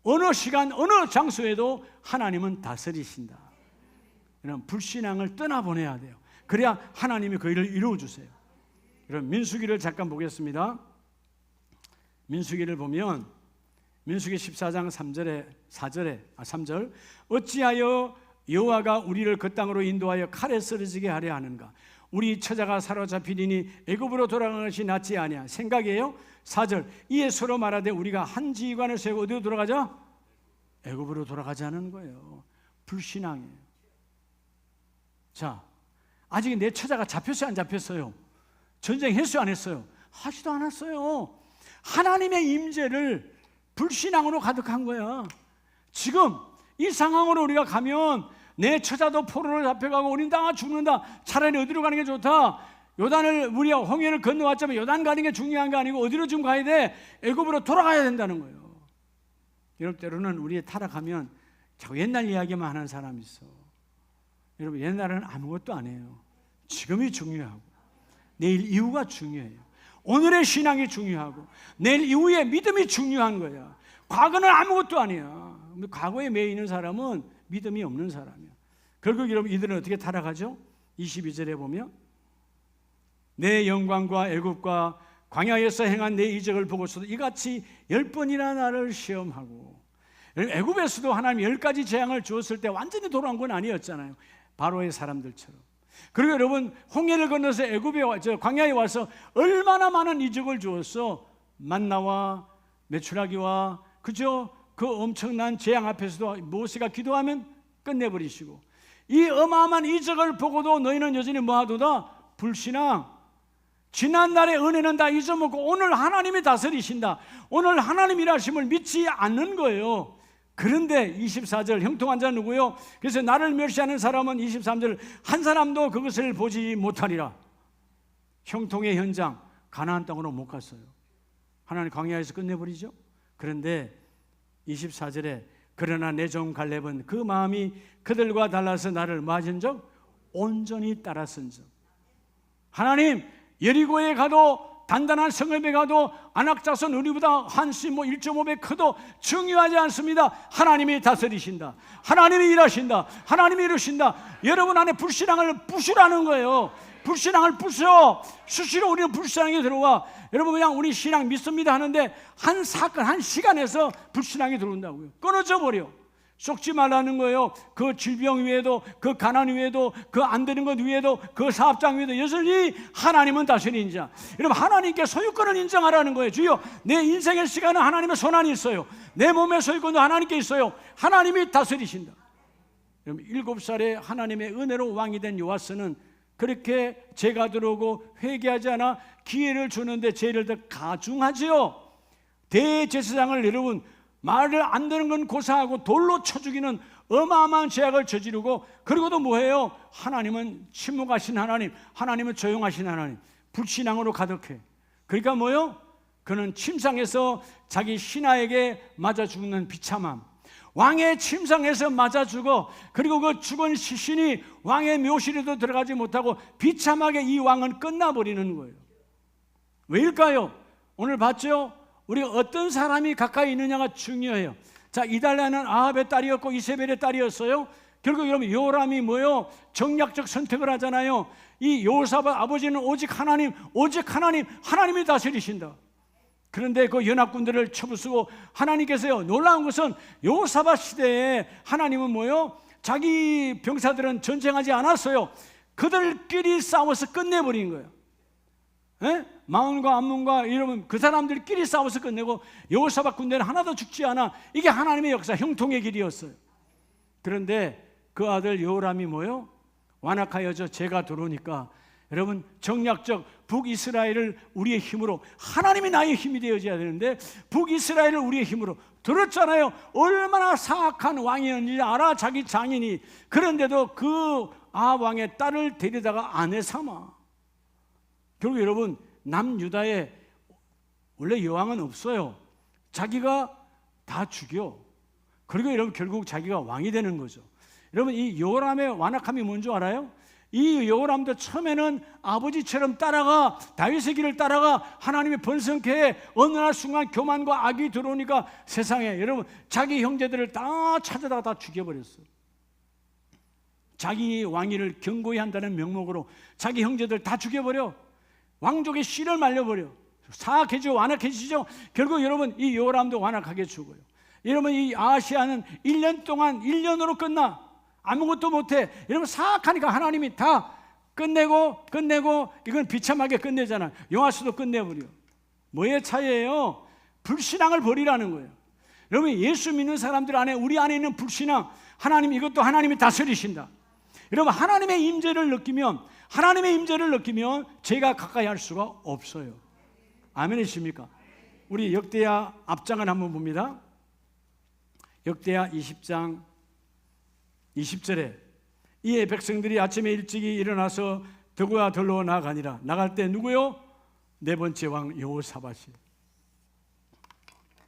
어느 시간 어느 장소에도 하나님은 다스리신다. 여러분 불신앙을 떠나보내야 돼요. 그래야 하나님이 그 일을 이루어주세요. 여러분 민수기를 잠깐 보겠습니다. 민수기를 보면 민수기 14장 3절 어찌하여 여호와가 우리를 그 땅으로 인도하여 칼에 쓰러지게 하려 하는가? 우리 처자가 사로잡히리니 애굽으로 돌아가는 것이 낫지 아니야. 생각이에요. 4절 이에 서로 말하되 우리가 한 지휘관을 세우고 어디로 돌아가자? 애굽으로 돌아가자는 거예요. 불신앙이에요. 자, 아직 내 처자가 잡혔어요 안 잡혔어요? 전쟁했어요 안 했어요? 하지도 않았어요. 하나님의 임재를 불신앙으로 가득한 거야. 지금 이 상황으로 우리가 가면 내 처자도 포로로 잡혀가고 우린 다 죽는다. 차라리 어디로 가는 게 좋다. 요단을 우리가 홍해를 건너왔지만 요단 가는 게 중요한 게 아니고 어디로 지금 가야 돼? 애굽으로 돌아가야 된다는 거예요. 여러분 때로는 우리 타락하면 자꾸 옛날 이야기만 하는 사람이 있어. 여러분 옛날에는 아무것도 안 해요. 지금이 중요하고 내일 이후가 중요해요. 오늘의 신앙이 중요하고 내일 이후의 믿음이 중요한 거야. 과거는 아무것도 아니야. 과거에 매여 있는 사람은 믿음이 없는 사람이야. 결국 여러분 이들은 어떻게 타락하죠? 22절에 보면 내 영광과 애굽과 광야에서 행한 내 이적을 보고서도 이같이 10번이나 나를 시험하고. 애굽에서도 하나님 10가지 재앙을 주었을 때 완전히 돌아온 건 아니었잖아요. 바로의 사람들처럼. 그리고 여러분 홍해를 건너서 광야에 와서 얼마나 많은 이적을 주었어. 만나와 메추라기와 그저 그 엄청난 재앙 앞에서도 모세가 기도하면 끝내버리시고, 이 어마어마한 이적을 보고도 너희는 여전히 뭐하도다? 불신앙. 지난날의 은혜는 다 잊어먹고 오늘 하나님이 다스리신다, 오늘 하나님 일하심을 믿지 않는 거예요. 그런데 24절 형통한 자 누구요? 그래서 나를 멸시하는 사람은 23절 한 사람도 그것을 보지 못하리라. 형통의 현장 가나안 땅으로 못 갔어요. 하나님 광야에서 끝내버리죠. 그런데 24절에 그러나 내 종 갈렙은 그 마음이 그들과 달라서 나를 맞은 적 온전히 따랐은 적. 하나님 여리고에 가도 단단한 성읍에 가도 안악자손 우리보다 한시 1.5배 커도 중요하지 않습니다. 하나님이 다스리신다. 하나님이 일하신다. 하나님이 이루신다. 여러분 안에 불신앙을 부수라는 거예요. 불신앙을 부숴. 수시로 우리는 불신앙이 들어와. 여러분 그냥 우리 신앙 믿습니다 하는데 한 사건 한 시간에서 불신앙이 들어온다고요. 끊어져 버려. 속지 말라는 거예요. 그 질병 위에도, 그 가난 위에도, 그 안 되는 것 위에도, 그 사업장 위에도 여전히 하나님은 다스리는 자. 여러분 하나님께 소유권을 인정하라는 거예요. 주여 내 인생의 시간은 하나님의 손안에 있어요. 내 몸의 소유권도 하나님께 있어요. 하나님이 다스리신다. 여러분 7살에 하나님의 은혜로 왕이 된 요아스는 그렇게 죄가 들어오고 회개하지 않아 기회를 주는데 죄를 더 가중하지요. 대제사장을 여러분 말을 안 듣는 건 고사하고 돌로 쳐 죽이는 어마어마한 죄악을 저지르고, 그리고도 뭐예요? 하나님은 침묵하신 하나님, 하나님은 조용하신 하나님, 불신앙으로 가득해. 그러니까 뭐요? 그는 침상에서 자기 신하에게 맞아 죽는 비참함, 왕의 침상에서 맞아 죽어, 그리고 그 죽은 시신이 왕의 묘실에도 들어가지 못하고 비참하게 이 왕은 끝나버리는 거예요. 왜일까요? 오늘 봤죠? 우리 어떤 사람이 가까이 있느냐가 중요해요. 자, 이달랴는 아합의 딸이었고 이세벨의 딸이었어요. 결국 여러분 요람이 뭐요? 정략적 선택을 하잖아요. 이 여호사밧 아버지는 오직 하나님, 오직 하나님, 하나님이 다스리신다. 그런데 그 연합군들을 쳐부수고, 하나님께서요, 놀라운 것은 여호사밧 시대에 하나님은 뭐요? 자기 병사들은 전쟁하지 않았어요. 그들끼리 싸워서 끝내버린 거예요. 에? 마온과 암몬과 이러면 그 사람들끼리 싸워서 끝내고, 여호사밧 군대는 하나도 죽지 않아. 이게 하나님의 역사, 형통의 길이었어요. 그런데 그 아들 여호람이 뭐요? 완악하여져 죄가 들어오니까, 여러분, 정략적 북이스라엘을 우리의 힘으로, 하나님이 나의 힘이 되어져야 되는데 북이스라엘을 우리의 힘으로 들었잖아요. 얼마나 사악한 왕이었는지 알아, 자기 장인이. 그런데도 그 아합 왕의 딸을 데려다가 아내 삼아. 결국 여러분, 남유다에 원래 여왕은 없어요. 자기가 다 죽여. 그리고 여러분, 결국 자기가 왕이 되는 거죠. 여러분, 이 여호람의 완악함이 뭔지 알아요? 이 여호람도 처음에는 아버지처럼 따라가, 다윗의 길을 따라가 하나님의 번성케, 어느 날 순간 교만과 악이 들어오니까 세상에, 여러분, 자기 형제들을 다 찾아다가 다 죽여버렸어요. 자기 왕위를 견고히 한다는 명목으로 자기 형제들 다 죽여버려. 왕족의 씨를 말려버려. 사악해지고 완악해지죠. 결국 여러분, 이 여호람도 완악하게 죽어요. 여러분, 이 아하시아는 1년 동안 1년으로 끝나. 아무것도 못해. 여러분, 사악하니까 하나님이 다 끝내고 이건 비참하게 끝내잖아. 요아스도 끝내버려. 뭐의 차이예요? 불신앙을 버리라는 거예요. 여러분, 예수 믿는 사람들 안에, 우리 안에 있는 불신앙, 하나님, 이것도 하나님이 다스리신다. 여러분, 하나님의 임재를 느끼면 죄가 가까이 할 수가 없어요. 아멘이십니까? 우리 역대하 앞장을 한번 봅니다. 역대하 20장 20절에 이에 백성들이 아침에 일찍이 일어나서 드고야 들로 나가니라. 나갈 때 누구요? 네 번째 왕 여호사밧이.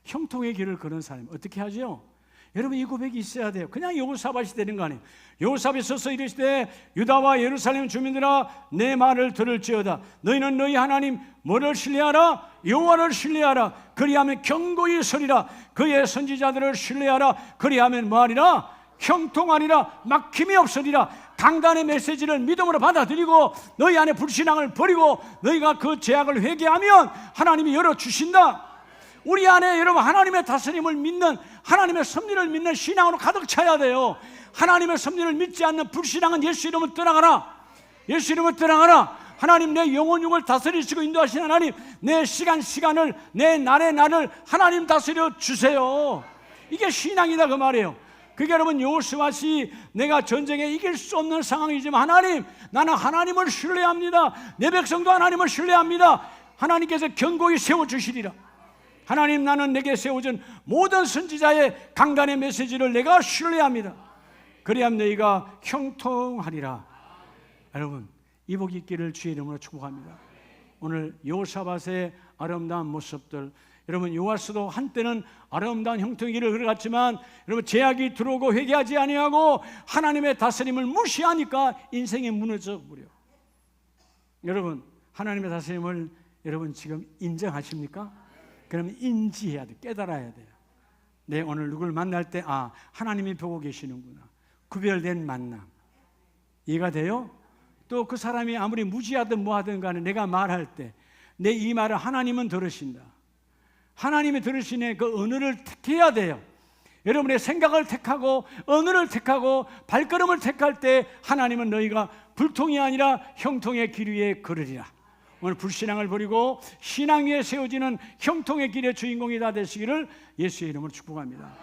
형통의 길을 걸은 사람 어떻게 하죠? 여러분, 이 고백이 있어야 돼요. 그냥 여호사밧이 되는 거 아니에요. 여호사밧이 서서 이르시되 유다와 예루살렘 주민들아, 내 말을 들을지어다. 너희는 너희 하나님 뭐를 신뢰하라? 여호와를 신뢰하라. 그리하면 견고히 서리라. 그의 선지자들을 신뢰하라. 그리하면 뭐하리라? 형통하리라. 막힘이 없으리라. 강단의 메시지를 믿음으로 받아들이고 너희 안에 불신앙을 버리고 너희가 그 죄악을 회개하면 하나님이 열어주신다. 우리 안에 여러분, 하나님의 다스림을 믿는, 하나님의 섭리를 믿는 신앙으로 가득 차야 돼요. 하나님의 섭리를 믿지 않는 불신앙은 예수 이름으로 떠나가라. 예수 이름으로 떠나가라. 하나님, 내 영혼 육을 다스리시고 인도하시는 하나님, 내 시간을, 내 날을 하나님 다스려 주세요. 이게 신앙이다 그 말이에요. 그게 여러분, 여호사밧이 내가 전쟁에 이길 수 없는 상황이지만 하나님, 나는 하나님을 신뢰합니다. 내 백성도 하나님을 신뢰합니다. 하나님께서 견고히 세워주시리라. 하나님, 나는 내게 세워준 모든 선지자의 강단의 메시지를 내가 신뢰합니다. 그래야만 너희가 형통하리라. 여러분, 이 복이 있기를 주의 이름으로 축복합니다. 오늘 여호사밧의 아름다운 모습들, 여러분, 요아스도 한때는 아름다운 형통의 길을 걸어갔지만 여러분, 죄악이 들어오고 회개하지 아니하고 하나님의 다스림을 무시하니까 인생이 무너져 버려. 여러분, 하나님의 다스림을 여러분 지금 인정하십니까? 그러면 인지해야 돼. 깨달아야 돼요. 내 오늘 누굴 만날 때, 아, 하나님이 보고 계시는구나. 구별된 만남. 이해가 돼요? 또 그 사람이 아무리 무지하든 뭐하든 간에 내가 말할 때 내 이 말을 하나님은 들으신다. 하나님이 들으시는 그 언어를 택해야 돼요. 여러분의 생각을 택하고 언어를 택하고 발걸음을 택할 때 하나님은 너희가 불통이 아니라 형통의 길 위에 걸으리라. 오늘 불신앙을 버리고 신앙 위에 세워지는 형통의 길의 주인공이 다 되시기를 예수의 이름으로 축복합니다.